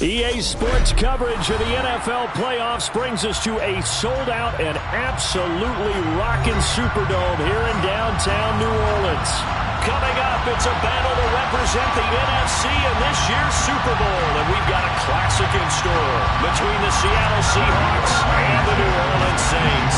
EA Sports coverage of the NFL playoffs brings us to a sold-out and absolutely rocking Superdome here in downtown New Orleans. Coming up, it's a battle to represent the NFC in this year's Super Bowl, and we've got a classic in store between the Seattle Seahawks and the New Orleans Saints.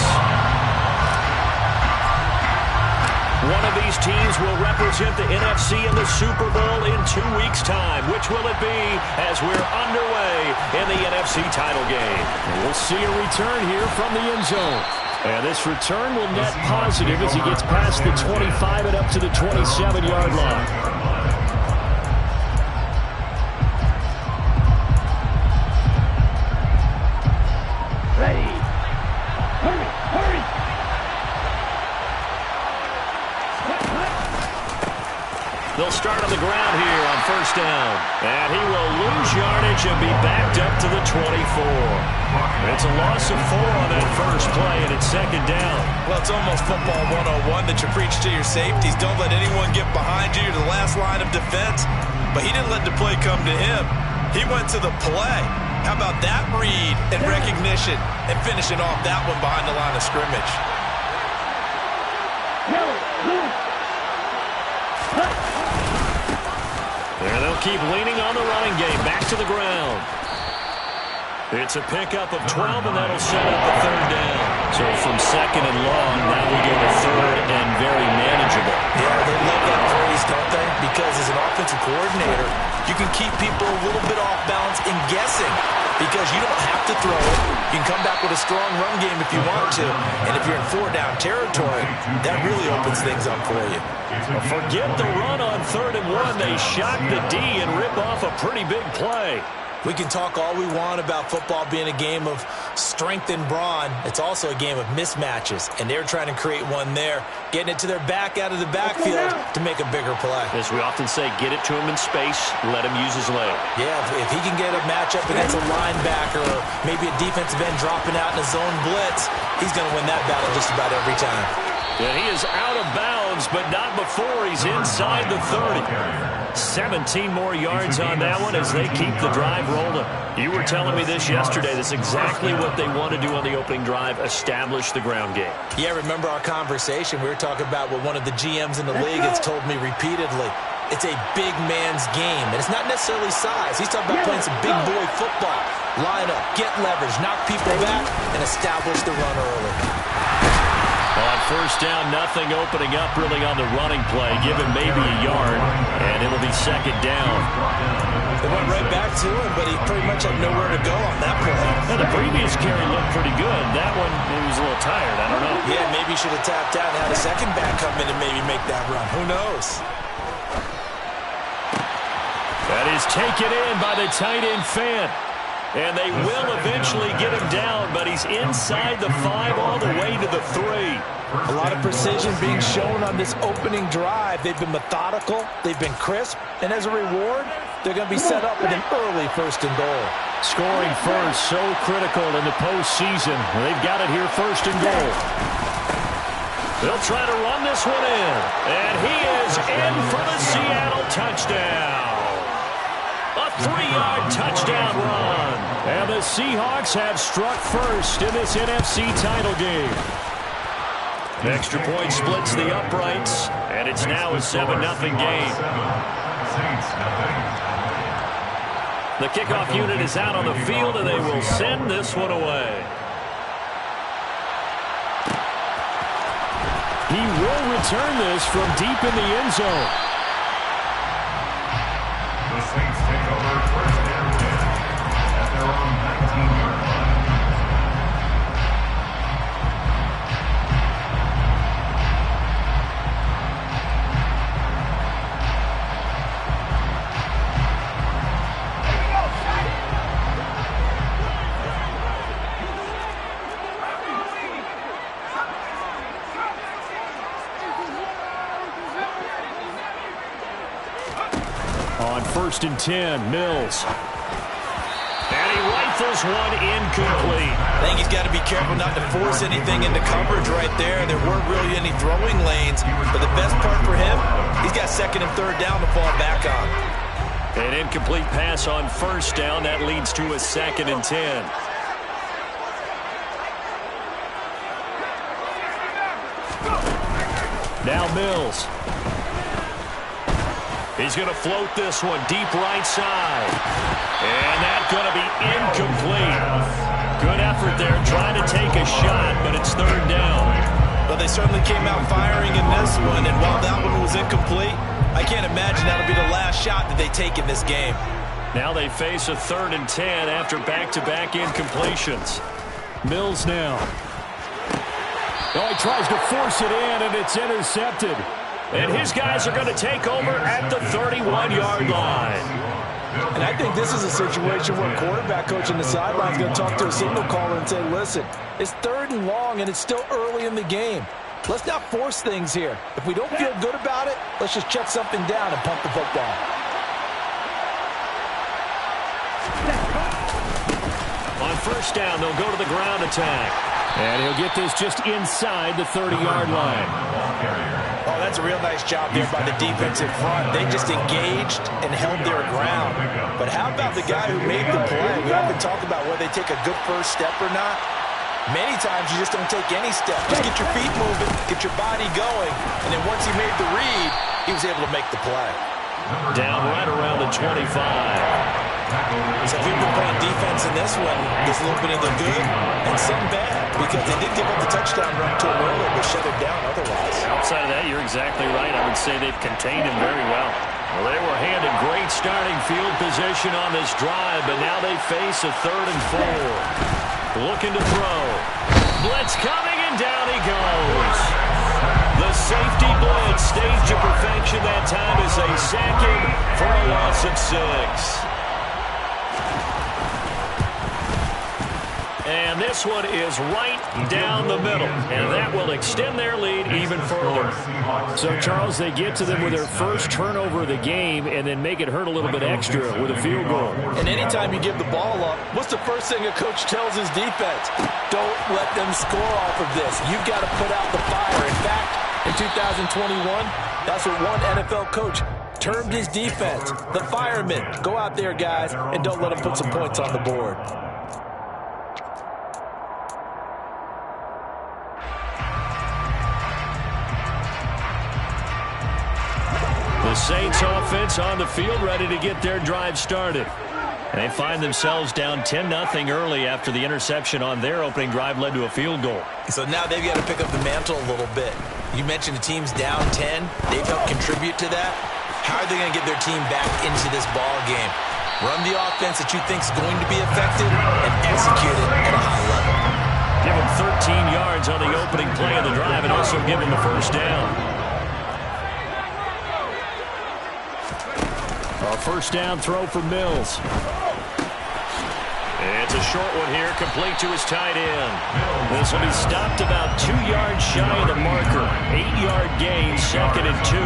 One of these teams will represent the NFC in the Super Bowl in 2 weeks' time. Which will it be as we're underway in the NFC title game? We'll see a return here from the end zone. And this return will net positive as he gets past the 25 and up to the 27-yard line. They'll start on the ground here on first down. And he will lose yardage and be backed up to the 24. It's a loss of 4 on that first play, and it's second down. Well, it's almost football 101 that you preach to your safeties. Don't let anyone get behind you to the last line of defense. But he didn't let the play come to him. He went to the play. How about that read and recognition and finishing off that one behind the line of scrimmage? And they'll keep leaning on the running game. Back to the ground. It's a pickup of 12, and that'll set up a third down. So from second and long, now we go to third and very manageable. Yeah, they love that phrase, don't they? Because as an offensive coordinator, you can keep people a little bit off balance and guessing because you don't have to throw it. You can come back with a strong run game if you want to. And if you're in 4-down territory, that really opens things up for you. Well, forget the run on 3rd and 1. They shock the D and rip off a pretty big play. We can talk all we want about football being a game of strength and brawn. It's also a game of mismatches, and they're trying to create one there, getting it to their back out of the backfield to make a bigger play. As we often say, get it to him in space, let him use his leg. Yeah, if he can get a matchup against a linebacker or maybe a defensive end dropping out in a zone blitz, he's going to win that battle just about every time. And he is out of bounds, but not before he's inside the 30. 17 more yards on that one as they keep the drive rolling. You were telling me this yesterday. That's exactly what they want to do on the opening drive, establish the ground game. Yeah, remember our conversation. We were talking about what one of the GMs in the league has told me repeatedly. It's a big man's game, and it's not necessarily size. He's talking about playing some big boy football. Line up, get leverage, knock people back, and establish the run early. On first down, nothing opening up really on the running play. Give him maybe a yard, and it'll be second down. They went right back to him, but he pretty much had nowhere to go on that play. Now, the previous carry looked pretty good. That one, he was a little tired. I don't know. Yeah, maybe he should have tapped out and had a second back come in and maybe make that run. Who knows? That is taken in by the tight end Fan. And they will eventually get him down, but he's inside the 5 all the way to the 3. A lot of precision being shown on this opening drive. They've been methodical, they've been crisp, and as a reward, they're going to be set up with an early 1st and goal. Scoring first, so critical in the postseason. They've got it here 1st and goal. He'll try to run this one in. And he is in for the Seattle touchdown. A 3-yard touchdown run. And the Seahawks have struck first in this NFC title game. An extra point splits the uprights, and it's now a 7-0 game. The kickoff unit is out on the field, and they will send this one away. He will return this from deep in the end zone. The Saints take over first and 10 at their own 19-yard line. On 1st and 10, Mills. And he rifles one incomplete. I think he's got to be careful not to force anything into coverage right there. There weren't really any throwing lanes. But the best part for him, he's got 2nd and 3rd down to fall back on. An incomplete pass on 1st down. That leads to a 2nd and 10. Now Mills. He's going to float this one deep right side. And that's going to be incomplete. Good effort there trying to take a shot, but it's 3rd down. Well, they certainly came out firing in this one, and while that one was incomplete, I can't imagine that'll be the last shot that they take in this game. Now they face a 3rd and 10 after back-to-back incompletions. Mills now. Oh, he tries to force it in, and it's intercepted. And his guys are going to take over at the 31-yard line. And I think this is a situation where quarterback coach on the sideline is going to talk to a signal caller and say, listen, it's 3rd and long, and it's still early in the game. Let's not force things here. If we don't feel good about it, let's just check something down and pump the football. On 1st down, they'll go to the ground attack. And he'll get this just inside the 30-yard line. Oh, that's a real nice job there by the defensive front. They just engaged and held their ground. But how about the guy who made the play? We often talk about whether they take a good first step or not. Many times you just don't take any step. Just get your feet moving, get your body going, and then once he made the read, he was able to make the play. Down right around the 25. So if we've been playing defense in this one, there's a little bit of the good and some bad, because they did give up the touchdown run to him earlier, but shut it down otherwise. Outside of that, you're exactly right. I would say they've contained him very well. Well, they were handed great starting field position on this drive, but now they face a 3rd and 4. Looking to throw. Blitz coming, and down he goes. The safety blitz staged to perfection that time as they sack him for a loss of 6. And this one is right down the middle, and that will extend their lead even further. So, Charles, they get to them with their first turnover of the game and then make it hurt a little bit extra with a field goal. And anytime you give the ball up, what's the first thing a coach tells his defense? Don't let them score off of this. You've got to put out the fire. In fact, in 2021, that's what one NFL coach termed his defense, the firemen. Go out there, guys, and don't let them put some points on the board. The Saints offense on the field ready to get their drive started. And they find themselves down 10-0 early after the interception on their opening drive led to a field goal. So now they've got to pick up the mantle a little bit. You mentioned the team's down 10. They've helped contribute to that. How are they going to get their team back into this ball game? Run the offense that you think is going to be effective and execute it at a high level. Give them 13 yards on the opening play of the drive and also give them the 1st down. A 1st down throw for Mills. It's a short one here, complete to his tight end. This will be stopped about 2 yards shy of the marker. 8-yard gain, 2nd and 2.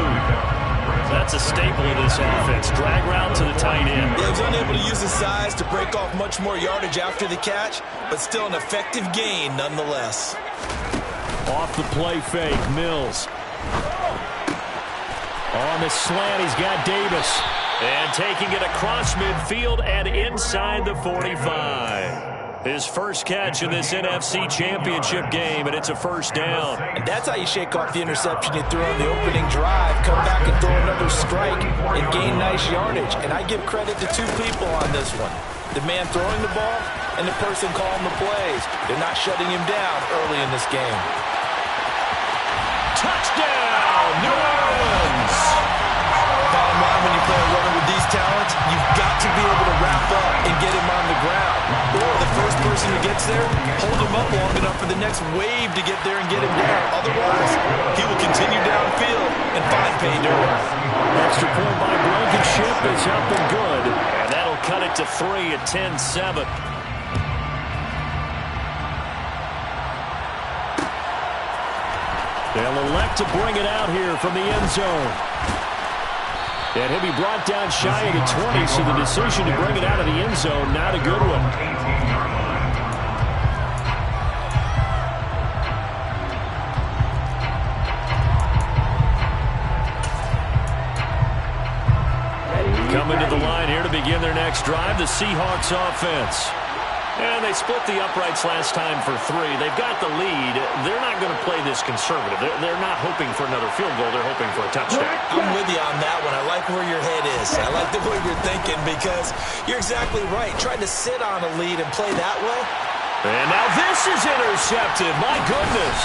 That's a staple of this offense. Drag route to the tight end. Yeah, he was unable to use his size to break off much more yardage after the catch, but still an effective gain nonetheless. Off the play fake, Mills. On the slant, he's got Davis. And taking it across midfield and inside the 45. His first catch in this NFC Championship game, and it's a first down. And that's how you shake off the interception you threw on the opening drive, come back and throw another strike, and gain nice yardage. And I give credit to two people on this one. The man throwing the ball and the person calling the plays. They're not shutting him down early in this game. Touchdown, New Orleans! Bottom line, when you play a runner with these talents, you've got to be able to wrap up and get him on the ground. Or the first person who gets there, hold him up long enough for the next wave to get there and get him down. Otherwise, he will continue downfield and find pay dirt. Extra point by Blankenship is up and good. And that'll cut it to 3 at 10-7. They'll elect to bring it out here from the end zone. And he'll be brought down shy of the 20, so the decision to bring it out of the end zone, not a good one. Coming to the line here to begin their next drive, the Seahawks offense. And they split the uprights last time for 3. They've got the lead. They're not going to play this conservative. They're not hoping for another field goal. They're hoping for a touchdown. I'm with you on that one. I like where your head is. I like the way you're thinking because you're exactly right. Trying to sit on a lead and play that way. And now this is intercepted. My goodness.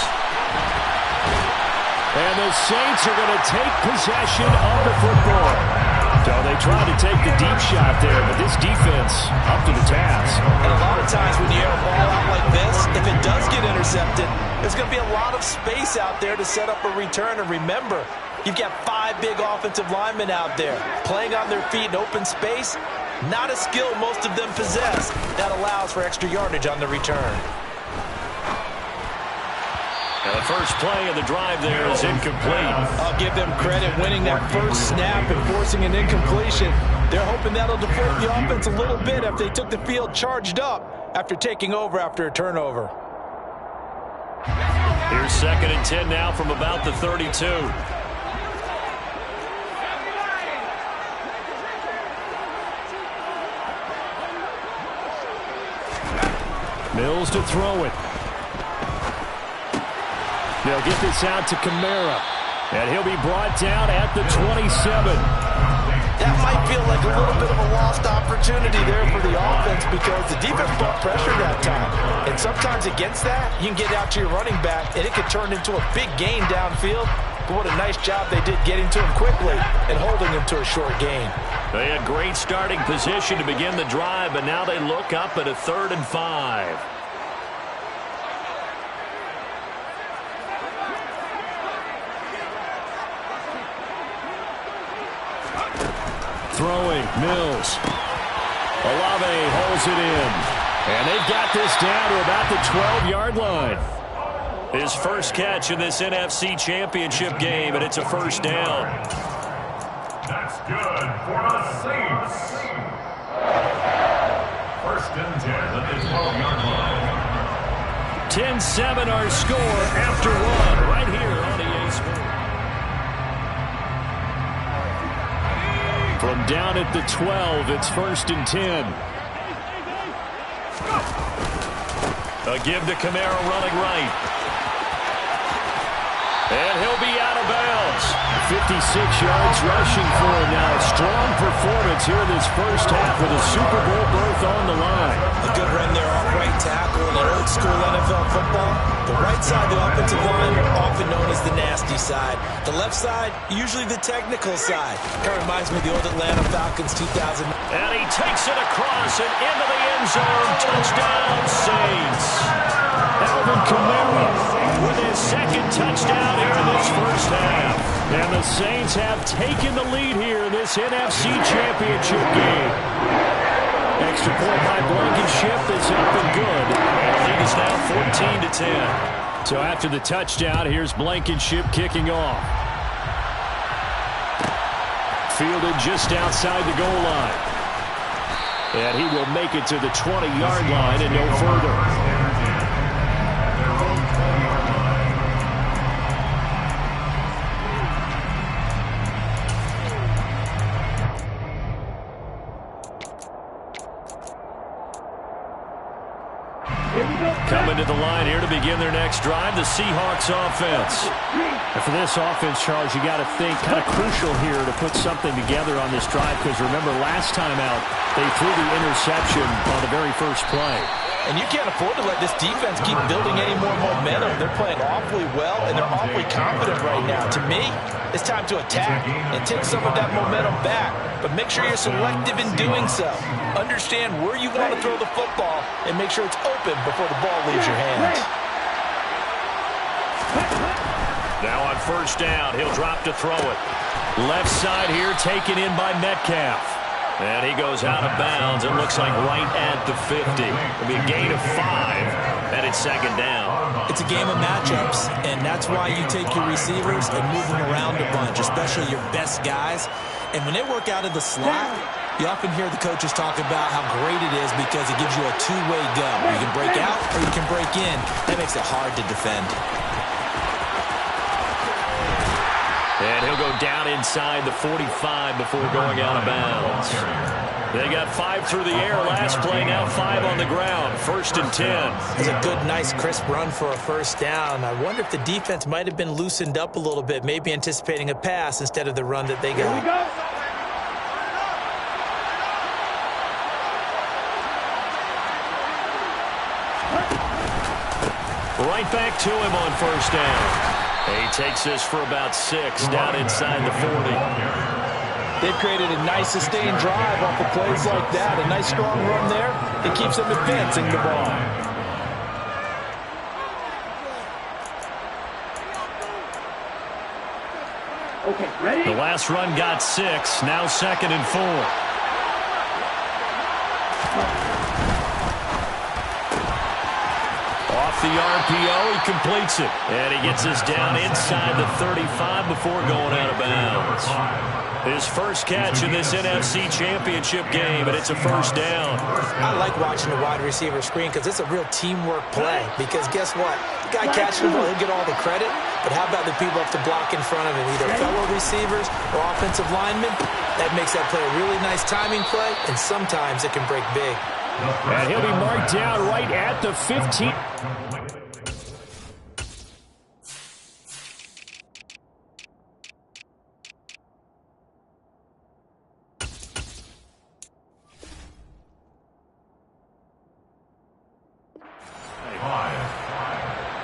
And the Saints are going to take possession of the football. So they tried to take the deep shot there, but this defense up to the task. And a lot of times when you air a ball out like this, if it does get intercepted, there's going to be a lot of space out there to set up a return. And remember, you've got 5 big offensive linemen out there playing on their feet in open space. Not a skill most of them possess. That allows for extra yardage on the return. And the first play of the drive there is incomplete. I'll give them credit winning that first snap and forcing an incompletion. They're hoping that'll deflate the offense a little bit after they took the field charged up after taking over after a turnover. Here's 2nd and 10 now from about the 32. Mills to throw it. They'll get this out to Kamara. And he'll be brought down at the 27. That might feel like a little bit of a lost opportunity there for the offense because the defense brought pressure that time. And sometimes against that, you can get out to your running back, and it could turn into a big gain downfield. But what a nice job they did getting to him quickly and holding him to a short gain. They had great starting position to begin the drive, but now they look up at a 3rd and 5. Throwing, Mills. Olave holds it in. And they've got this down to about the 12-yard line. His first catch in this NFC Championship game, and it's a first down. That's good for the Saints. 1st and 10 at the 12-yard line. 10-7 our score after 1 right here on EA Sports. From down at the 12, it's 1st and 10. A give to Kamara running right. And he'll be out of bounds. 56 yards rushing for him now. A strong performance here in this first half with a Super Bowl berth on the line. A good run there off right tackle in an old school NFL football. The right side, the offensive line, often known as the nasty side. The left side, usually the technical side. Kind of reminds me of the old Atlanta Falcons 2000. And he takes it across and into the end zone. Touchdown, Saints. Alvin Kamara with his 2nd touchdown here in this first half. And the Saints have taken the lead here in this NFC Championship game. Extra point by Blankenship is up and good. And the lead is now 14-10. So after the touchdown, here's Blankenship kicking off. Fielded just outside the goal line. And he will make it to the 20-yard line and no further. Coming to the line here to begin their next drive, the Seahawks offense. And for this offense, Charles, you got to think kind of crucial here to put something together on this drive, because remember last time out, they threw the interception on the very first play. And you can't afford to let this defense keep building any more momentum. They're playing awfully well, and they're awfully confident right now. To me, it's time to attack and take some of that momentum back. But make sure you're selective in doing so. Understand where you want to throw the football and make sure it's open before the ball leaves your hands. Now on first down, he'll drop to throw it. Left side here taken in by Metcalf. And he goes out of bounds. It looks like right at the 50. It'll be a gain of 5, and it's second down. It's a game of matchups, and that's why you take your receivers and move them around a bunch, especially your best guys. And when they work out of the slot, you often hear the coaches talk about how great it is because it gives you a two-way go. You can break out or you can break in. That makes it hard to defend. And he'll go down inside the 45 before going out of bounds. They got 5 through the air last play, now 5 on the ground. First and 10. It's a good, nice, crisp run for a first down. I wonder if the defense might have been loosened up a little bit, maybe anticipating a pass instead of the run that they got. Right back to him on first down. He takes this for about 6 down inside the 40. They've created a nice sustained drive off of plays like that. A nice strong run there. It keeps them advancing the ball. Okay, ready? The last run got 6. Now second and 4. Off the RPO, he completes it. And he gets us down inside the 35 before going out of bounds. His first catch in this NFC Championship game, and it's a first down. I like watching the wide receiver screen because it's a real teamwork play. Because guess what? The guy catching the ball, he'll get all the credit. But how about the people up to block in front of him, either fellow receivers or offensive linemen? That makes that play a really nice timing play, and sometimes it can break big. And he'll be marked down right at the 15.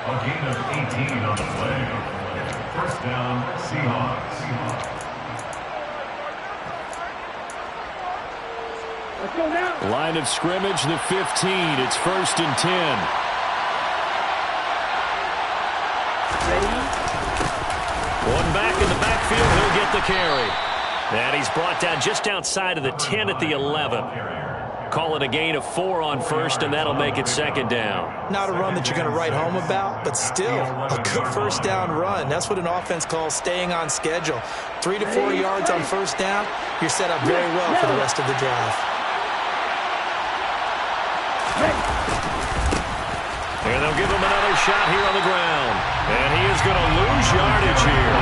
A gain of 18 on the play. First down, Seahawks. Let's go now. Line of scrimmage, the 15. It's first and 10. Ready? One back in the backfield. He'll get the carry. And he's brought down just outside of the 10 at the 11. Call it a gain of 4 on first, and that'll make it second down. Not a run that you're going to write home about, but still a good first down run. That's what an offense calls staying on schedule. 3 to 4 yards on first down, you're set up very well for the rest of the drive. And they'll give him another shot here on the ground. And he is going to lose yardage here.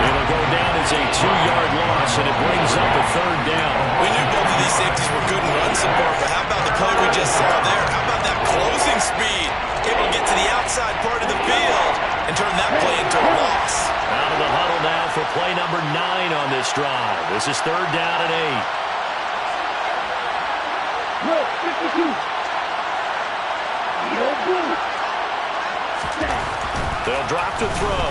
It'll go down as a 2-yard loss, and it brings up a third down. We knew both of these safeties were good and run support, but how about the play we just saw there? How about that closing speed? Able to get to the outside part of the field and turn that play into a loss. Out of the huddle now for play number 9 on this drive. This is third down and 8. 52. They'll drop to throw.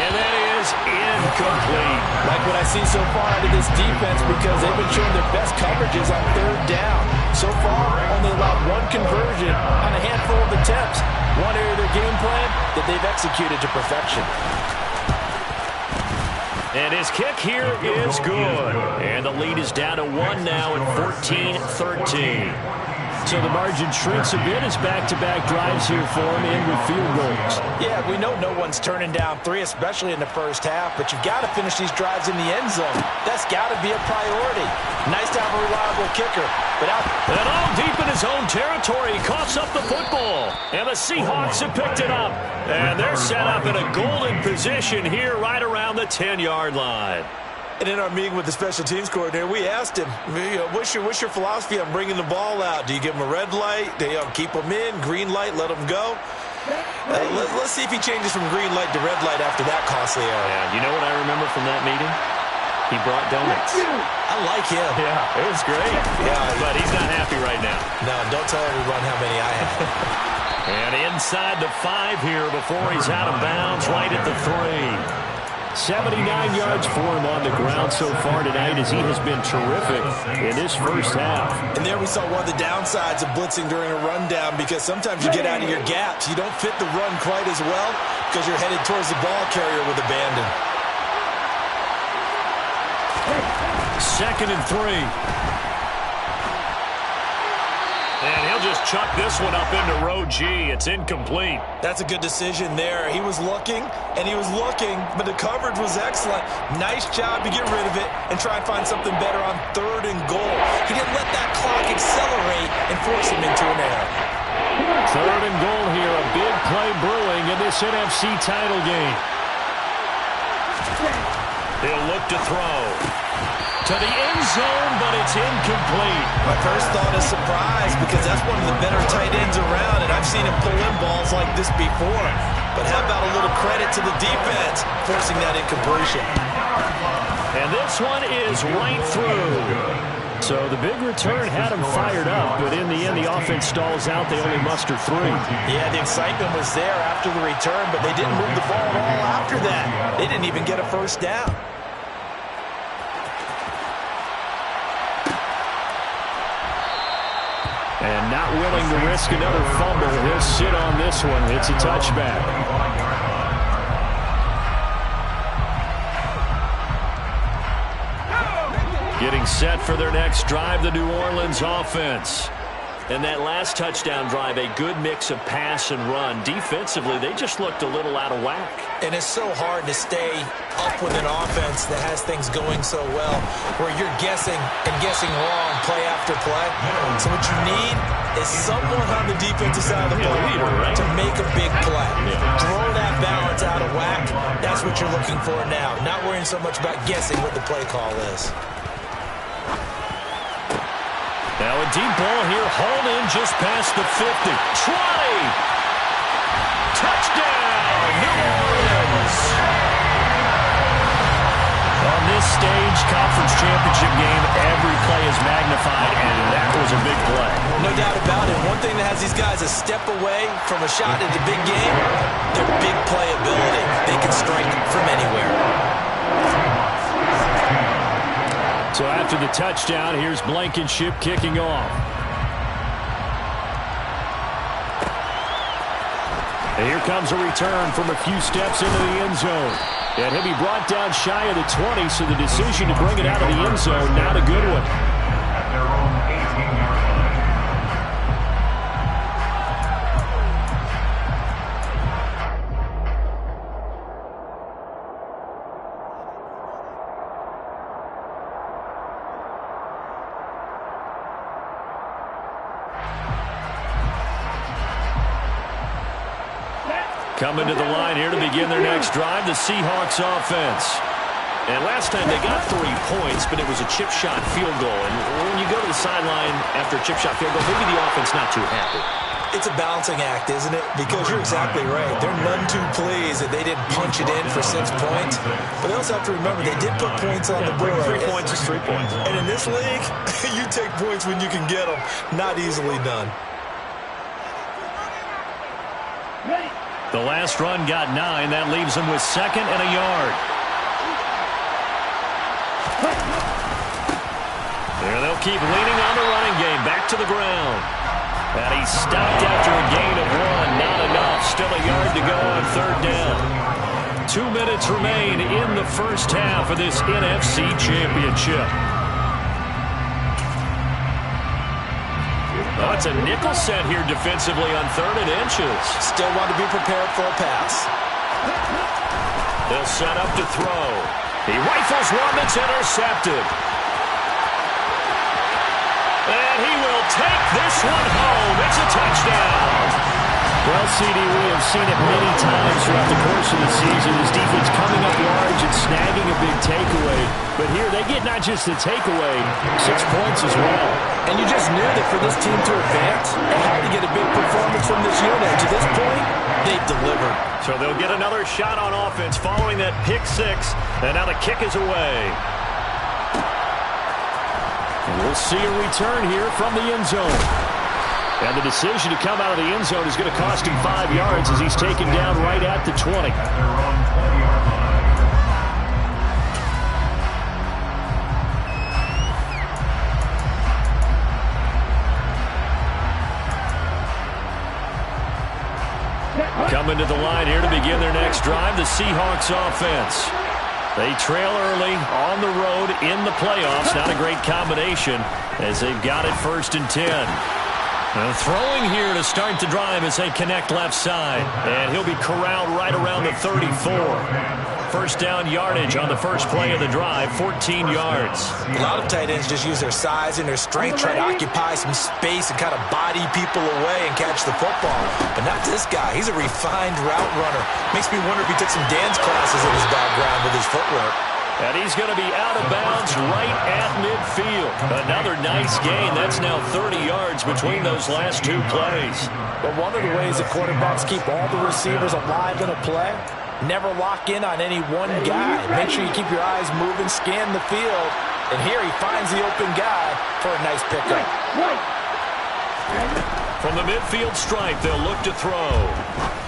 And that is incomplete. Like what I see so far out of this defense, because they've been showing their best coverages on third down. So far, only allowed 1 conversion on a handful of attempts. One area of their game plan that they've executed to perfection. And his kick here is good. And the lead is down to 1 now at 14-13. So the margin shrinks a bit as back-to-back drives here for him in with field goals. Yeah, we know no one's turning down 3, especially in the first half, but you've got to finish these drives in the end zone. That's got to be a priority. Nice to have a reliable kicker. But and all deep in his own territory, he coughs up the football. And the Seahawks have picked it up. And they're set up in a golden position here right around the 10-yard line. And in our meeting with the special teams coordinator, we asked him, what's your philosophy on bringing the ball out? Do you give them a red light? Do you keep them in? Green light, let them go? Let's see if he changes from green light to red light after that costly error. Yeah, you know what I remember from that meeting? He brought donuts. I like him. Yeah, it was great. Yeah, but he's not happy right now. No, don't tell everyone how many I have. And inside the 5 here before he's out of bounds, right at the 3. 79 yards for him on the ground so far tonight as he has been terrific in this first half. And there we saw one of the downsides of blitzing during a rundown, because sometimes you get out of your gaps. You don't fit the run quite as well because you're headed towards the ball carrier with abandon. 2nd and 3. And he'll just chuck this one up into row G. It's incomplete. That's a good decision there. He was looking, and he was looking, but the coverage was excellent. Nice job to get rid of it and try and find something better on 3rd and goal. He didn't let that clock accelerate and force him into an error. 3rd and goal here. A big play brewing in this NFC title game. He'll look to throw. To the end zone, but it's incomplete. My first thought is surprise, because that's one of the better tight ends around, and I've seen him pull in balls like this before. But how about a little credit to the defense forcing that incompletion? And this one is right through. So the big return had him fired up, but in the end, the offense stalls out. They only muster 3. Yeah, the excitement was there after the return, but they didn't move the ball at all after that. They didn't even get a first down. And not willing to risk another fumble, he'll sit on this one. It's a touchback. Getting set for their next drive, the New Orleans offense. And that last touchdown drive, a good mix of pass and run. Defensively, they just looked a little out of whack. And it's so hard to stay up with an offense that has things going so well, where you're guessing and guessing wrong play after play. So what you need is someone on the defensive side of the ball to make a big play. Throw that balance out of whack. That's what you're looking for now. Not worrying so much about guessing what the play call is. Now a deep ball here, hauled in just past the 50. 20! Touchdown, New Orleans! On this stage, conference championship game, every play is magnified, and that was a big play. No doubt about it. One thing that has these guys a step away from a shot at the big game, their big play ability. They can strike from anywhere. So after the touchdown, here's Blankenship kicking off. And here comes a return from a few steps into the end zone. And he'll be brought down shy of the 20, so the decision to bring it out of the end zone, not a good one. At their own 18-yard line. Coming to the line here to begin their next drive, the Seahawks offense. And last time they got 3 points, but it was a chip shot field goal. And when you go to the sideline after a chip shot field goal, maybe the offense not too happy. It's a balancing act, isn't it? Because you're exactly right. They're none too pleased that they didn't punch it in for 6 points. But they also have to remember they did put points on the board. 3 points is 3 points. And in this league, you take points when you can get them. Not easily done. The last run got 9. That leaves them with 2nd and a yard. There they'll keep leaning on the running game. Back to the ground. And he's stopped after a gain of 1. Not enough. Still a yard to go on 3rd down. 2 minutes remain in the first half of this NFC Championship. Oh, it's a nickel set here defensively on 3rd and inches. Still want to be prepared for a pass. They'll set up to throw. He rifles one that's intercepted. And he will take this one home. It's a touchdown. Well, CD, we have seen it many times throughout the course of the season. His defense coming up large and snagging a big takeaway. But But here they get not just the takeaway, 6 points as well. And you just knew that for this team to advance, they had to get a big performance from this unit. To this point, they've delivered. So they'll get another shot on offense following that pick six. And now the kick is away. And we'll see a return here from the end zone. And the decision to come out of the end zone is going to cost him 5 yards as he's taken down right at the 20. At their own 20-yard line. Coming to the line here to begin their next drive, the Seahawks offense. They trail early on the road in the playoffs. Not a great combination as they've got it 1st and 10. And throwing here to start the drive as they connect left side. And he'll be corralled right around the 34. First down yardage on the first play of the drive, 14 yards. A lot of tight ends just use their size and their strength, try to occupy some space and kind of body people away and catch the football. But not this guy. He's a refined route runner. Makes me wonder if he took some dance classes in his background with his footwork. And he's going to be out of bounds right at midfield. Another nice gain. That's now 30 yards between those last 2 plays. But one of the ways that quarterbacks keep all the receivers alive in a play, never lock in on any one guy. Make sure you keep your eyes moving, scan the field. And here he finds the open guy for a nice pickup. From the midfield stripe, they'll look to throw.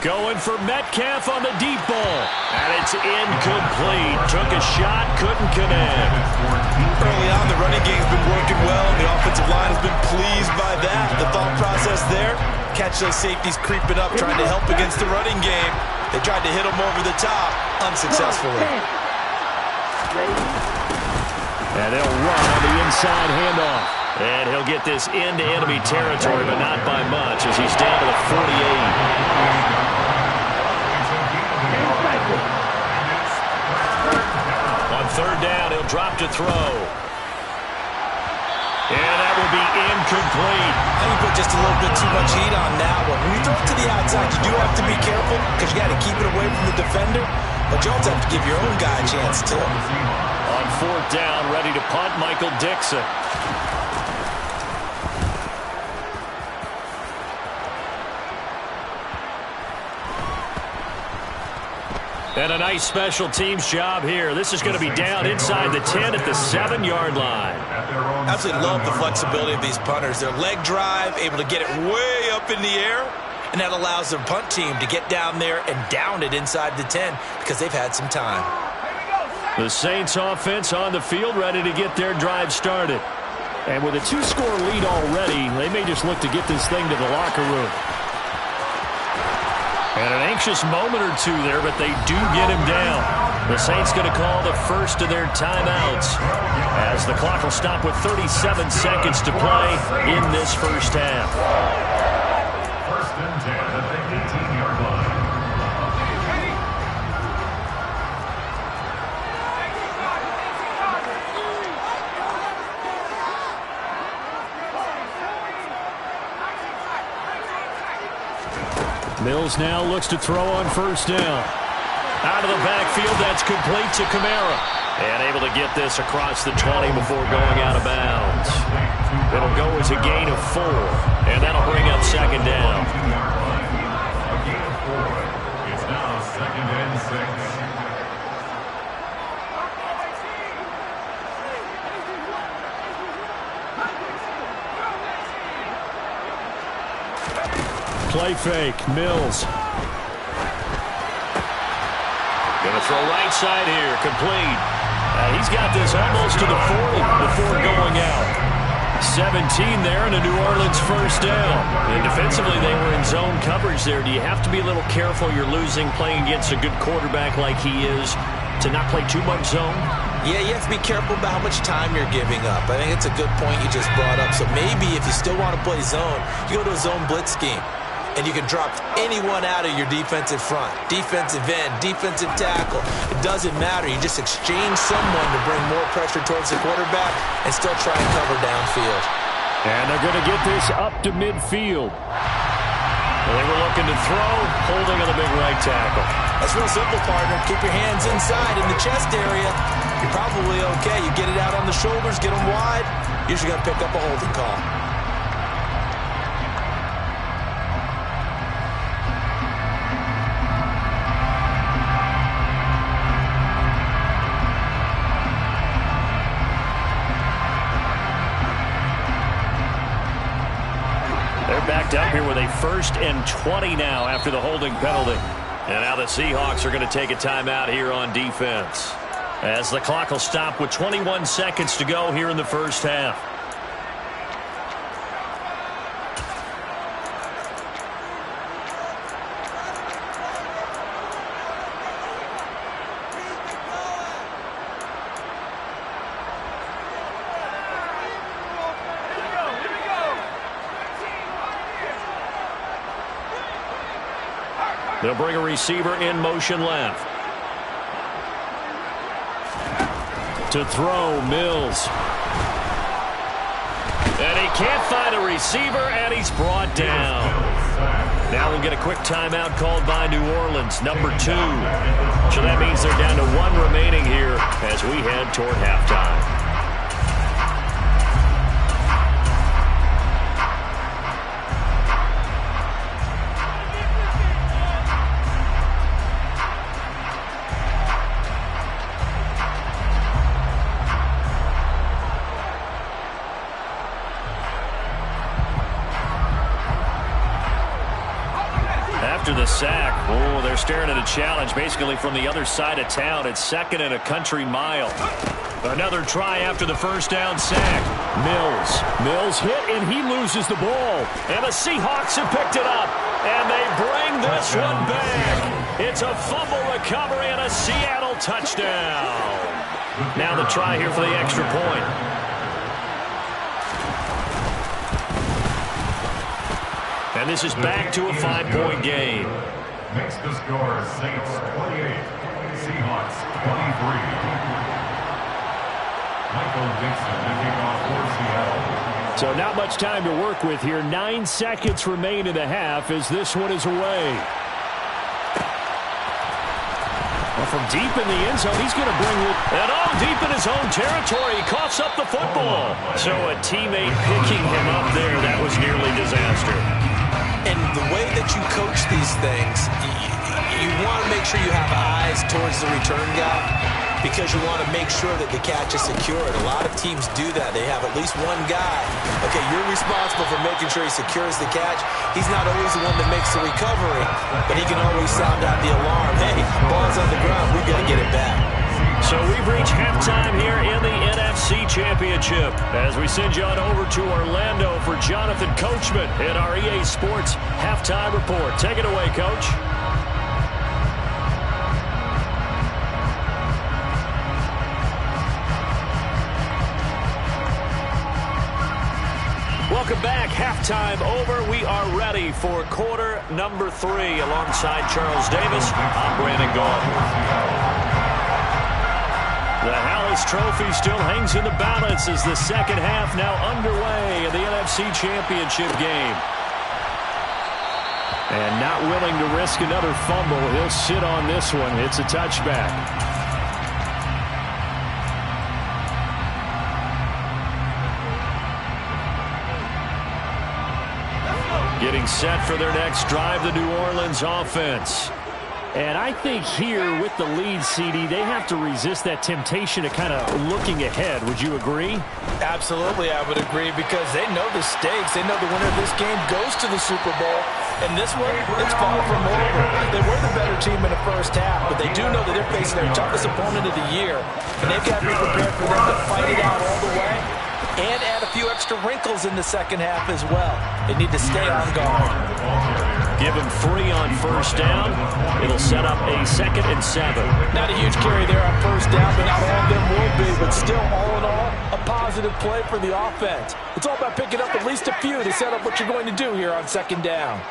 Going for Metcalf on the deep ball. And it's incomplete. Took a shot, couldn't connect. Early on, the running game's been working well, and the offensive line has been pleased by that. The thought process there, catch those safeties creeping up, trying to help against the running game. They tried to hit him over the top, unsuccessfully. And they'll run on the inside handoff. And he'll get this into enemy territory, but not by much as he's down to the 48. On 3rd down, he'll drop to throw. And that will be incomplete. I think we put just a little bit too much heat on that one. When you throw it to the outside, you do have to be careful because you got to keep it away from the defender. But you also have to give your own guy a chance, too. On 4th down, ready to punt, Michael Dixon. And a nice special teams job here. This is going to be down inside the 10 at the 7-yard line. Absolutely love the flexibility of these punters. Their leg drive, able to get it way up in the air, and that allows their punt team to get down there and down it inside the 10 because they've had some time. The Saints offense on the field ready to get their drive started. And with a 2-score lead already, they may just look to get this thing to the locker room. And an anxious moment or two there, but they do get him down. The Saints going to call the first of their timeouts as the clock will stop with 37 seconds to play in this first half. 1st and 10 at the 18-yard line. Mills now looks to throw on 1st down. Out of the backfield, that's complete to Kamara. And able to get this across the 20 before going out of bounds. It'll go as a gain of 4, and that'll bring up 2nd down. A gain of 4. It's now 2nd and 6. Play fake, Mills. Gonna throw right side here, complete. He's got this almost to the 40 before going out. 17 there and a New Orleans 1st down. And defensively, they were in zone coverage there. Do you have to be a little careful you're losing playing against a good quarterback like he is to not play too much zone? Yeah, you have to be careful about how much time you're giving up. I think it's a good point you just brought up. So maybe if you still want to play zone, you go to a zone blitz scheme. And you can drop anyone out of your defensive front. Defensive end, defensive tackle. It doesn't matter. You just exchange someone to bring more pressure towards the quarterback and still try and cover downfield. And they're going to get this up to midfield. Well, they were looking to throw, holding on the big right tackle. That's real simple, partner. Keep your hands inside in the chest area. You're probably okay. You get it out on the shoulders, get them wide. Usually got to pick up a holding call. Backed up here with a 1st and 20 now after the holding penalty. And now the Seahawks are going to take a timeout here on defense, as the clock will stop with 21 seconds to go here in the first half. They'll bring a receiver in motion left. To throw, Mills. And he can't find a receiver, and he's brought down. Now we'll get a quick timeout called by New Orleans, number 2. So that means they're down to 1 remaining here as we head toward halftime. After the sack, they're staring at a challenge basically from the other side of town. It's 2nd and a country mile. Another try after the first down sack. Mills hit, and he loses the ball. And the Seahawks have picked it up, and they bring this one back. It's a fumble recovery and a Seattle touchdown. Now the try here for the extra point. And this is back to a 5-point game. Makes the score Saints 28, Seahawks 23. Michael Dixon making off for Seattle. So not much time to work with here. 9 seconds remain in the half as this one is away. Well, from deep in the end zone, he's going to bring it. And deep in his own territory, he coughs up the football. So a teammate picking him up there, that was nearly disaster. And the way that you coach these things, you want to make sure you have eyes towards the return guy because you want to make sure that the catch is secured. A lot of teams do that. They have at least one guy. Okay, you're responsible for making sure he secures the catch. He's not always the one that makes the recovery, but he can always sound out the alarm. Hey, ball's on the ground. We've got to get it back. So we've reached halftime here in the NFC Championship as we send you on over to Orlando for Jonathan Coachman in our EA Sports Halftime Report. Take it away, Coach. Welcome back. Halftime over. We are ready for quarter number 3 alongside Charles Davis. I'm Brandon Gault. The Hallis Trophy still hangs in the balance as the second half now underway in the NFC Championship game. And not willing to risk another fumble. He'll sit on this one. It's a touchback. Getting set for their next drive, the New Orleans offense. And I think here with the lead, CD, they have to resist that temptation of kind of looking ahead. Would you agree? Absolutely, I would agree because they know the stakes. They know the winner of this game goes to the Super Bowl. And this one, it's far from over. They were the better team in the first half, but they do know that they're facing their toughest opponent of the year. And they've got to be prepared for them to fight it out all the way and add a few extra wrinkles in the second half as well. They need to stay on guard. Give him 3 on first down. It'll set up a 2nd and 7. Not a huge carry there on first down, but not all of them will be. But still, all in all, a positive play for the offense. It's all about picking up at least a few to set up what you're going to do here on second down.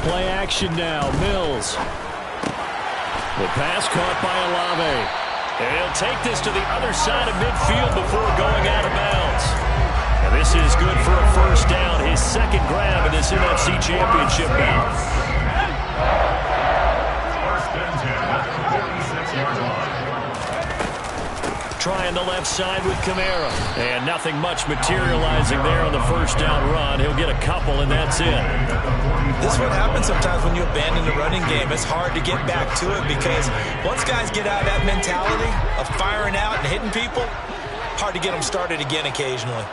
Play action now. Mills. The pass caught by Olave. And he'll take this to the other side of midfield before going out of bounds. And this is good for a first down, his second grab in this NFC Championship bout. First and 10 at the 56-yard line. Trying the left side with Kamara. And nothing much materializing there on the first down run. He'll get a couple, and that's it. This is what happens sometimes when you abandon the running game. It's hard to get back to it because once guys get out of that mentality of firing out and hitting people, hard to get them started again occasionally.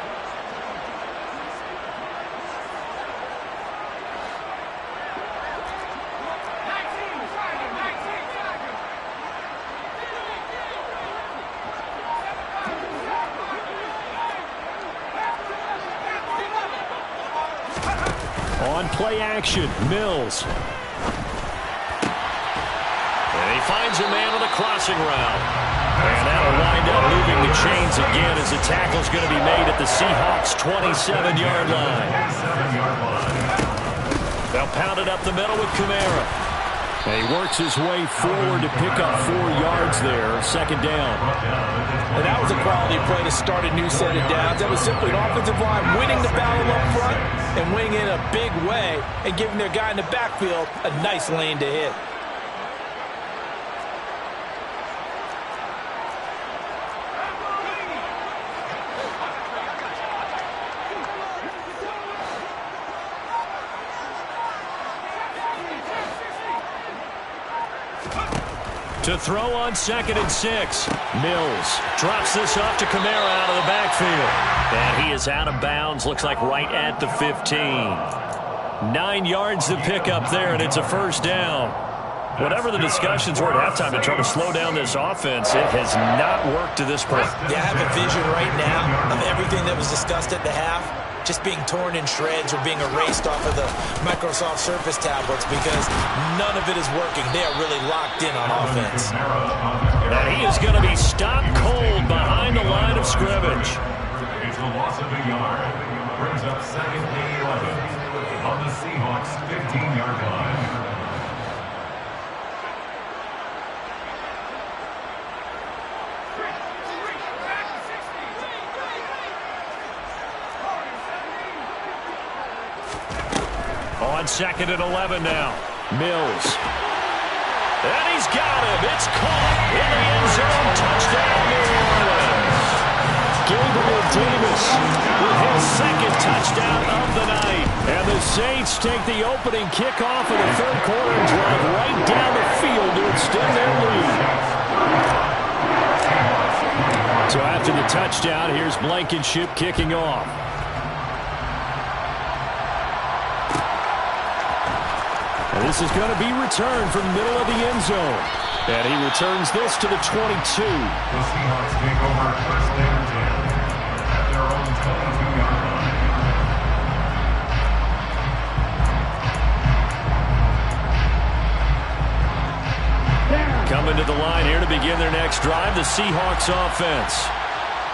On play action, Mills. And he finds a man on the crossing route. And that'll wind up moving the chains again as the tackle's going to be made at the Seahawks' 27-yard line. They'll pound it up the middle with Kamara. And he works his way forward to pick up 4 yards there, second down. And that was a quality play to start a new set of downs. That was simply an offensive line winning the battle up front and winning in a big way and giving their guy in the backfield a nice lane to hit. To throw on 2nd and 6. Mills drops this off to Kamara out of the backfield. And he is out of bounds, looks like right at the 15. 9 yards to pick up there, and it's a first down. Whatever the discussions were at halftime to try to slow down this offense, it has not worked to this point. Yeah, I have a vision right now of everything that was discussed at the half just being torn in shreds or being erased off of the Microsoft Surface tablets because none of it is working. They are really locked in on offense. And he is going to be stopped cold behind the line of scrimmage. It's a loss of a yard. Brings up 2nd and 11 on the Seahawks' 15-yard line. On 2nd and 11 now. Mills. And he's got him. It's caught in the end zone. Touchdown, New Orleans. Gabriel Davis with his second touchdown of the night. And the Saints take the opening kickoff of the third quarter and drive right down the field to extend their lead. So after the touchdown, here's Blankenship kicking off. And this is going to be returned from the middle of the end zone. And he returns this to the 22. The Seahawks take over 1st and 10 at their own 22-yard line. Coming to the line here to begin their next drive, the Seahawks offense.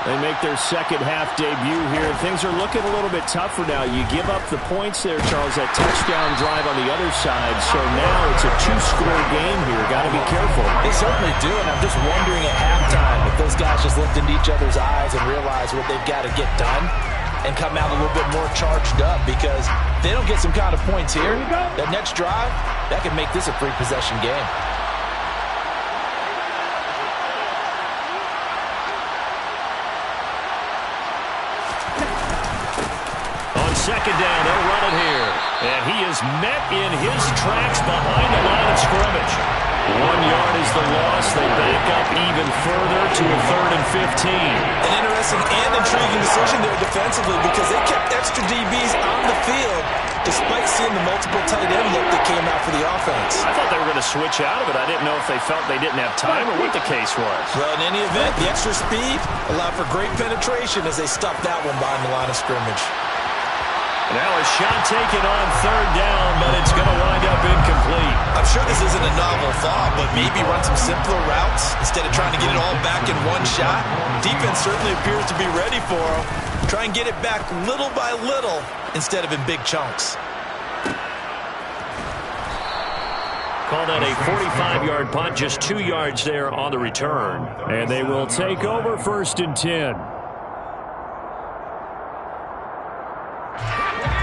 They make their second half debut here. Things are looking a little bit tougher now. You give up the points there, Charles, that touchdown drive on the other side. So now it's a 2-score game here. Got to be careful. They certainly do, and I'm just wondering at halftime if those guys just looked into each other's eyes and realized what they've got to get done and come out a little bit more charged up, because if they don't get some kind of points here, that next drive, that could make this a free possession game. Second down, they'll run it here. And he is met in his tracks behind the line of scrimmage. 1 yard is the loss. They back up even further to a 3rd and 15. An interesting and intriguing decision there defensively because they kept extra DBs on the field despite seeing the multiple tight end look that came out for the offense. I thought they were going to switch out of it. I didn't know if they felt they didn't have time or what the case was. Well, in any event, the extra speed allowed for great penetration as they stuffed that one behind the line of scrimmage. Now a shot taken on 3rd down, but it's going to wind up incomplete. I'm sure this isn't a novel thought, but maybe run some simpler routes instead of trying to get it all back in one shot. Defense certainly appears to be ready for them. Try and get it back little by little instead of in big chunks. Call that a 45-yard punt, just 2 yards there on the return. And they will take over 1st and 10.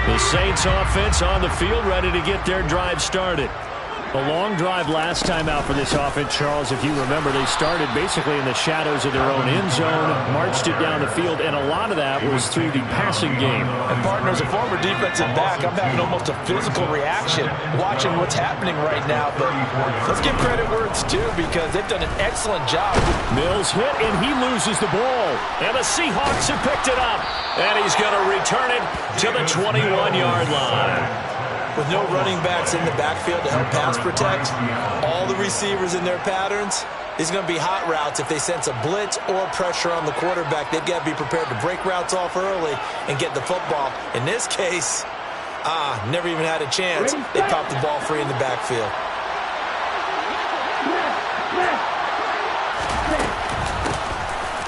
The Saints offense on the field, ready to get their drive started. A long drive last time out for this offense, Charles. If you remember, they started basically in the shadows of their own end zone, marched it down the field, and a lot of that was through the passing game. And partner, as a former defensive back, I'm having almost a physical reaction watching what's happening right now. But let's give credit where it's due, because they've done an excellent job. Mills hit, and he loses the ball. And the Seahawks have picked it up. And he's going to return it to the 21-yard line. With no running backs in the backfield to help pass protect, all the receivers in their patterns, these are going to be hot routes. If they sense a blitz or pressure on the quarterback, they've got to be prepared to break routes off early and get the football. In this case, never even had a chance. They popped the ball free in the backfield.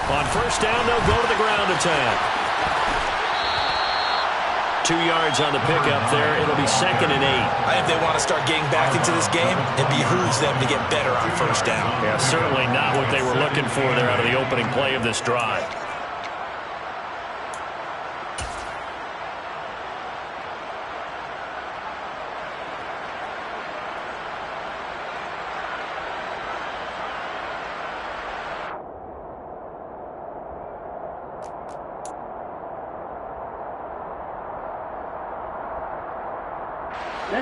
On 1st down, they'll go to the ground attack. 2 yards on the pickup there. It'll be 2nd and 8. I think they want to start getting back into this game. It behooves them to get better on 1st down. Yeah, certainly not what they were looking for there out of the opening play of this drive.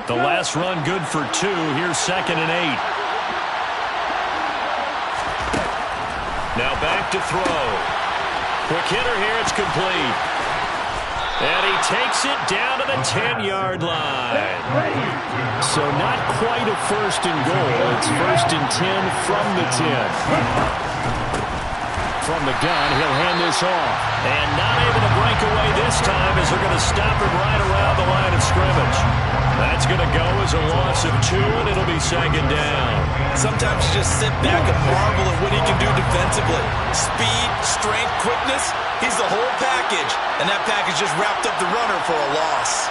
The last run good for 2. Here's 2nd and 8. Now back to throw. Quick hitter here. It's complete. And he takes it down to the 10-yard line. So not quite a 1st and goal. It's 1st and 10 from the 10. From the gun, he'll hand this off. And not able to break away this time as they're going to stop him right around the line of scrimmage. That's going to go as a loss of 2, and it'll be 2nd down. Sometimes you just sit back and marvel at what he can do defensively. Speed, strength, quickness, he's the whole package. And that package just wrapped up the runner for a loss.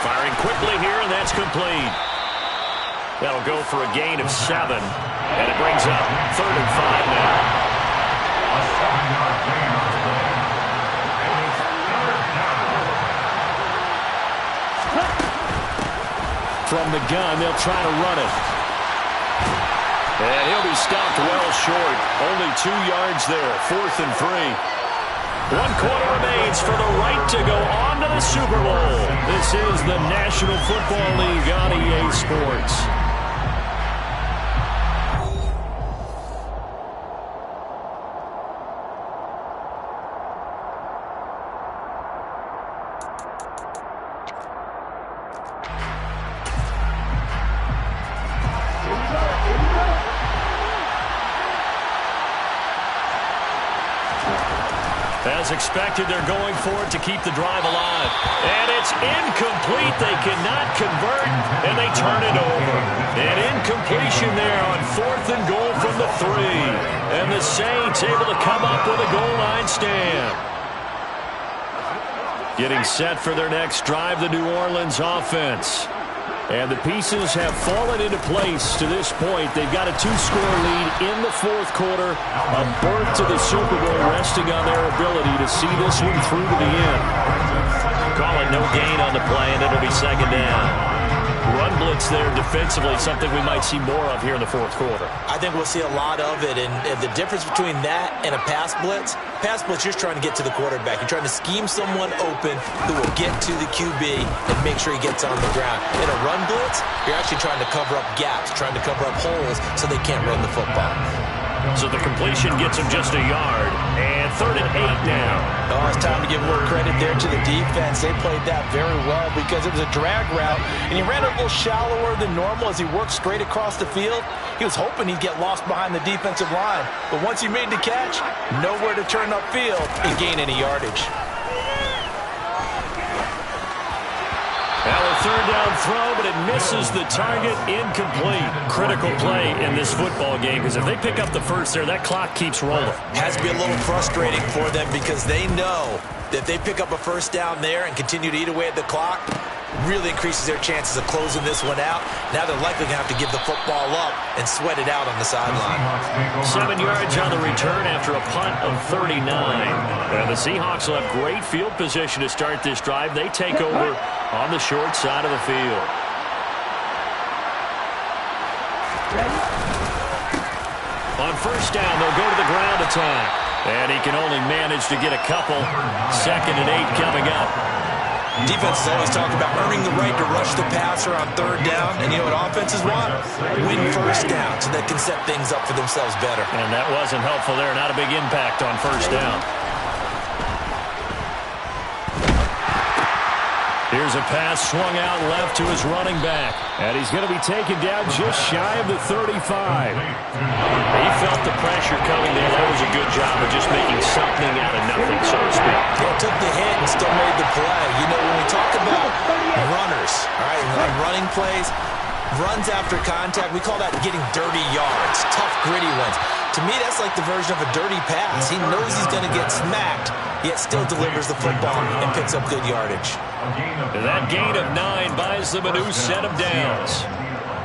Firing quickly here, and that's complete. That'll go for a gain of 7. And it brings up 3rd and 5 now. From the gun, they'll try to run it. And he'll be stopped well short. Only 2 yards there. 4th and 3. 1 quarter remains for the right to go on to the Super Bowl. This is the National Football League on EA Sports. As expected, they're going for it to keep the drive alive. And it's incomplete. They cannot convert, and they turn it over. An incompletion there on 4th and goal from the 3. And the Saints able to come up with a goal line stand. Getting set for their next drive, the New Orleans offense. And the pieces have fallen into place to this point. They've got a 2-score lead in the 4th quarter. A berth to the Super Bowl resting on their ability to see this one through to the end. Call it no gain on the play, and it'll be 2nd down. Run blitz there defensively, something we might see more of here in the 4th quarter. I think we'll see a lot of it, and the difference between that and a pass blitz, you're just trying to get to the quarterback. You're trying to scheme someone open who will get to the QB and make sure he gets on the ground. In a run blitz, you're actually trying to cover up gaps, trying to cover up holes so they can't run the football. So the completion gets him just a yard. And 3rd and 8 now. Oh, it's time to give more credit there to the defense. They played that very well because it was a drag route, and he ran a little shallower than normal as he worked straight across the field. He was hoping he'd get lost behind the defensive line. But once he made the catch, nowhere to turn upfield and gain any yardage. Well, a 3rd down throw, but it misses the target. Incomplete. Critical play in this football game, because if they pick up the first there, that clock keeps rolling. Has to be a little frustrating for them because they know that if they pick up a 1st down there and continue to eat away at the clock, really increases their chances of closing this one out. Now they're likely going to have to give the football up and sweat it out on the sideline. 7 yards on the return after a punt of 39. And the Seahawks will have great field position to start this drive. They take over on the short side of the field. On first down, they'll go to the ground attack. And he can only manage to get a couple. 2nd and 8 coming up. Defenses always talk about earning the right to rush the passer on 3rd down. And you know what offenses want? Win first down so they can set things up for themselves better. And that wasn't helpful there. Not a big impact on first down. Here's a pass swung out left to his running back. And he's going to be taken down just shy of the 35. He felt the pressure coming there. That was a good job of just making something out of nothing, so to speak. He took the hit and still made the play. You know, when we talk about runners, all right, like running plays, runs after contact, we call that getting dirty yards, tough, gritty ones. To me, that's like the version of a dirty pass. He knows he's going to get smacked, yet still delivers the football and picks up good yardage. That gain of 9 buys them a new set of downs.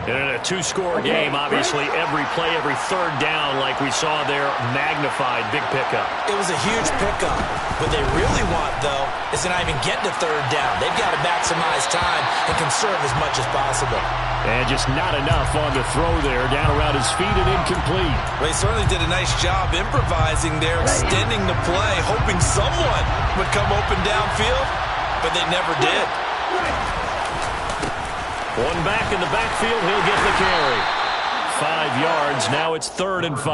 In a 2-score game, obviously, every play, every 3rd down, like we saw there, magnified, big pickup. It was a huge pickup. What they really want, though, is to not even get to 3rd down. They've got to maximize time and conserve as much as possible. And just not enough on the throw there, down around his feet and incomplete. They certainly did a nice job improvising there, extending the play, hoping someone would come open downfield, but they never did. One back in the backfield, he'll get the carry. 5 yards, now it's 3rd and 5.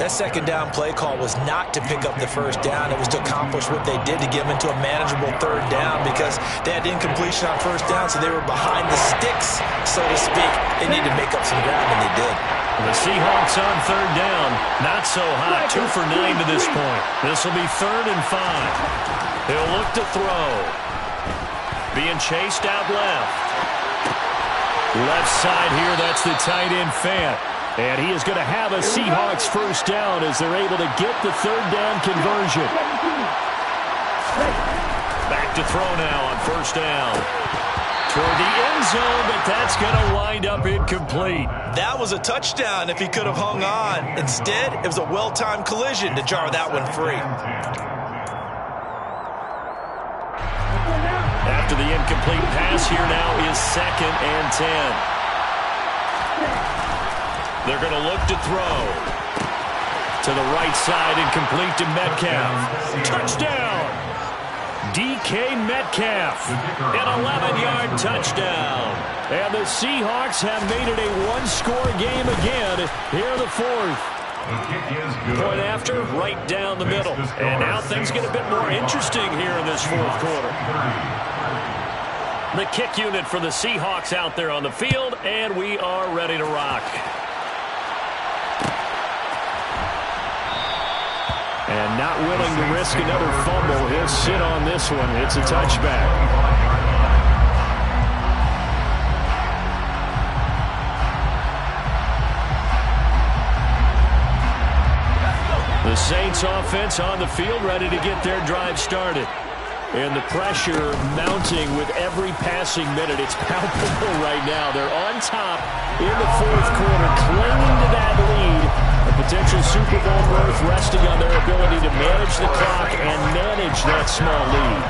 That 2nd down play call was not to pick up the 1st down. It was to accomplish what they did to get them into a manageable 3rd down because they had incompletion on 1st down, so they were behind the sticks, so to speak. They needed to make up some ground, and they did. The Seahawks on 3rd down. Not so hot. 2 for 9 to this point. This will be 3rd and 5. He'll look to throw. Being chased out left. Left side here, that's the tight end Fant. And he is going to have a Seahawks 1st down as they're able to get the 3rd down conversion. Back to throw now on 1st down. Toward the end zone, but that's going to wind up incomplete. That was a touchdown if he could have hung on. Instead, it was a well-timed collision to jar that one free. After the incomplete pass, here now is 2nd and 10. They're going to look to throw. To the right side, incomplete to Metcalf. Touchdown! DK Metcalf. An 11-yard touchdown. And the Seahawks have made it a 1-score game again here in the 4th. Point after, right down the middle. And now things get a bit more interesting here in this 4th quarter. The kick unit for the Seahawks out there on the field, and we are ready to rock. And not willing to risk another fumble, he'll sit on this one. It's a touchback. The Saints offense on the field, ready to get their drive started. And the pressure mounting with every passing minute. It's palpable right now. They're on top in the 4th quarter, clinging to that lead. A potential Super Bowl berth resting on their ability to manage the clock and manage that small lead.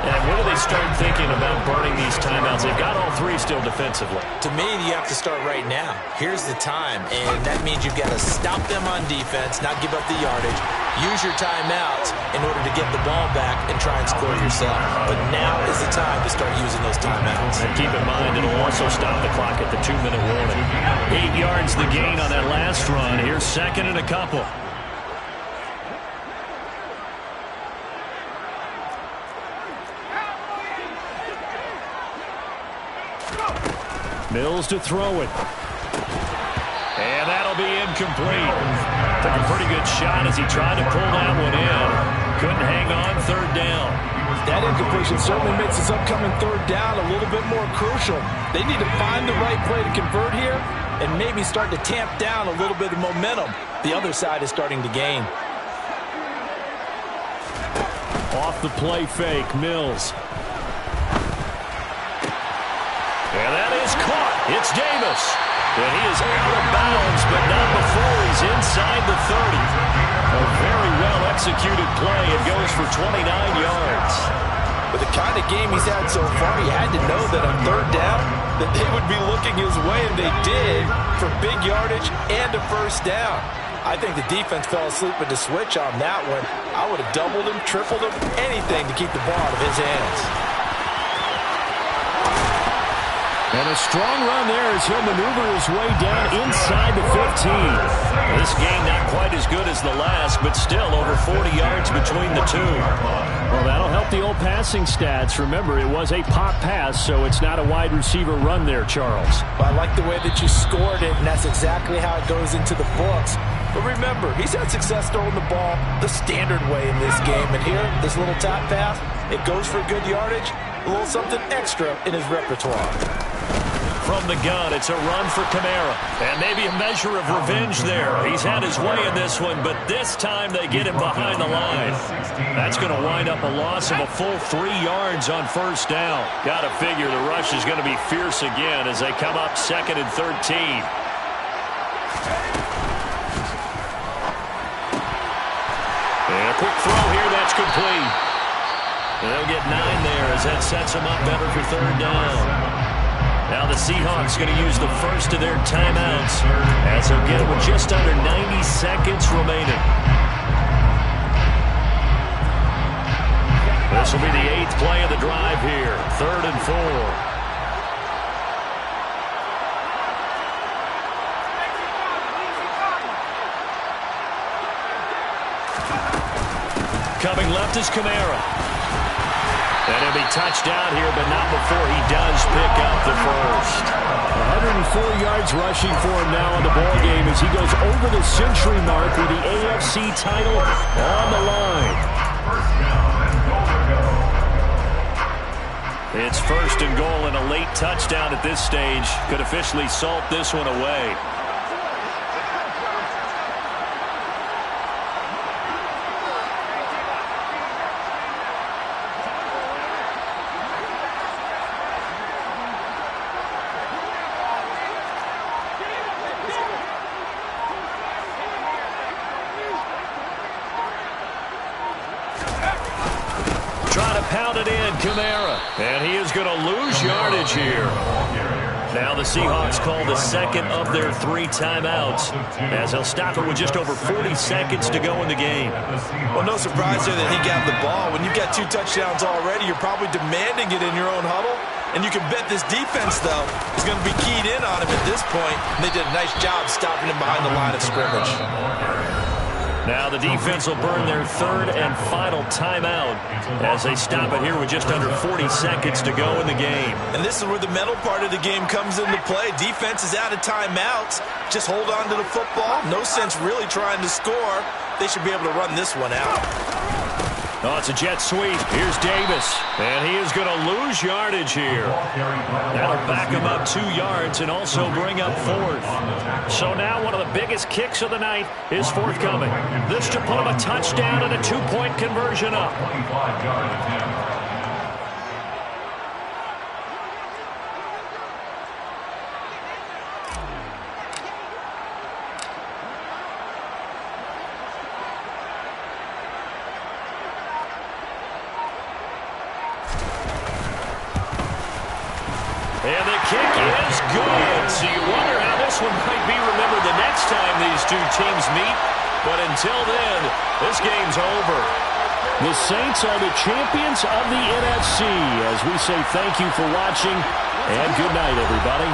And when do they start thinking about burning these timeouts? They've got all 3 still defensively. To me, you have to start right now. Here's the time, and that means you've got to stop them on defense, not give up the yardage. Use your timeouts in order to get the ball back and try and score yourself. But now is the time to start using those timeouts. And keep in mind, it'll also stop the clock at the 2-minute warning. 8 yards the gain on that last run. Here's 2nd and a couple. Mills to throw it. And that'll be incomplete. Took a pretty good shot as he tried to pull that one in. Couldn't hang on 3rd down. That incompletion certainly makes this upcoming 3rd down a little bit more crucial. They need to find the right play to convert here and maybe start to tamp down a little bit of momentum. The other side is starting to gain. Off the play fake, Mills. is caught. It's Davis. And he is out of bounds, but not before he's inside the 30. A very well-executed play. It goes for 29 yards. With the kind of game he's had so far, he had to know that on third down that they would be looking his way, and they did, for big yardage and a first down. I think the defense fell asleep with the switch on that one. I would have doubled him, tripled him, anything to keep the ball out of his hands. And a strong run there as he'll maneuver his way down inside the 15. This game not quite as good as the last, but still over 40 yards between the two. Well, that'll help the old passing stats. Remember, it was a pop pass, so it's not a wide receiver run there, Charles. Well, I like the way that you scored it, and that's exactly how it goes into the books. But remember, he's had success throwing the ball the standard way in this game. And here, this little top pass, it goes for good yardage, a little something extra in his repertoire. From the gun, it's a run for Kamara. And maybe a measure of revenge there. He's had his way in this one, but this time they get him behind the line. That's going to wind up a loss of a full 3 yards on first down. Got to figure the rush is going to be fierce again as they come up 2nd and 13. And a quick throw here, that's complete. They'll get 9 there as that sets them up better for third down. Now the Seahawks going to use the first of their timeouts as they'll get it with just under 90 seconds remaining. This will be the 8th play of the drive here. 3rd and 4. Coming left is Kamara. And he'll be touched down here, but not before he does pick up the first. 104 yards rushing for him now in the ballgame as he goes over the century mark with the AFC title on the line. It's 1st and goal and a late touchdown at this stage. Could officially salt this one away. Pound it in, Kamara. And he is going to lose yardage here. Now the Seahawks call the 2nd of their 3 timeouts as they'll stop it with just over 40 seconds to go in the game. Well, no surprise there that he got the ball. When you've got 2 touchdowns already, you're probably demanding it in your own huddle. And you can bet this defense, though, is going to be keyed in on him at this point. And they did a nice job stopping him behind the line of scrimmage. Now the defense will burn their 3rd and final timeout as they stop it here with just under 40 seconds to go in the game. And this is where the mental part of the game comes into play. Defense is out of timeouts. Just hold on to the football. No sense really trying to score. They should be able to run this one out. Oh, it's a jet sweep. Here's Davis. And he is going to lose yardage here. That'll back him up 2 yards and also bring up 4th. So now one of the biggest kicks of the night is forthcoming. This to put him a touchdown and a 2-point conversion up. And the kick is good. So you wonder how this one might be remembered the next time these two teams meet. But until then, this game's over. The Saints are the champions of the NFC. As we say thank you for watching, and good night, everybody.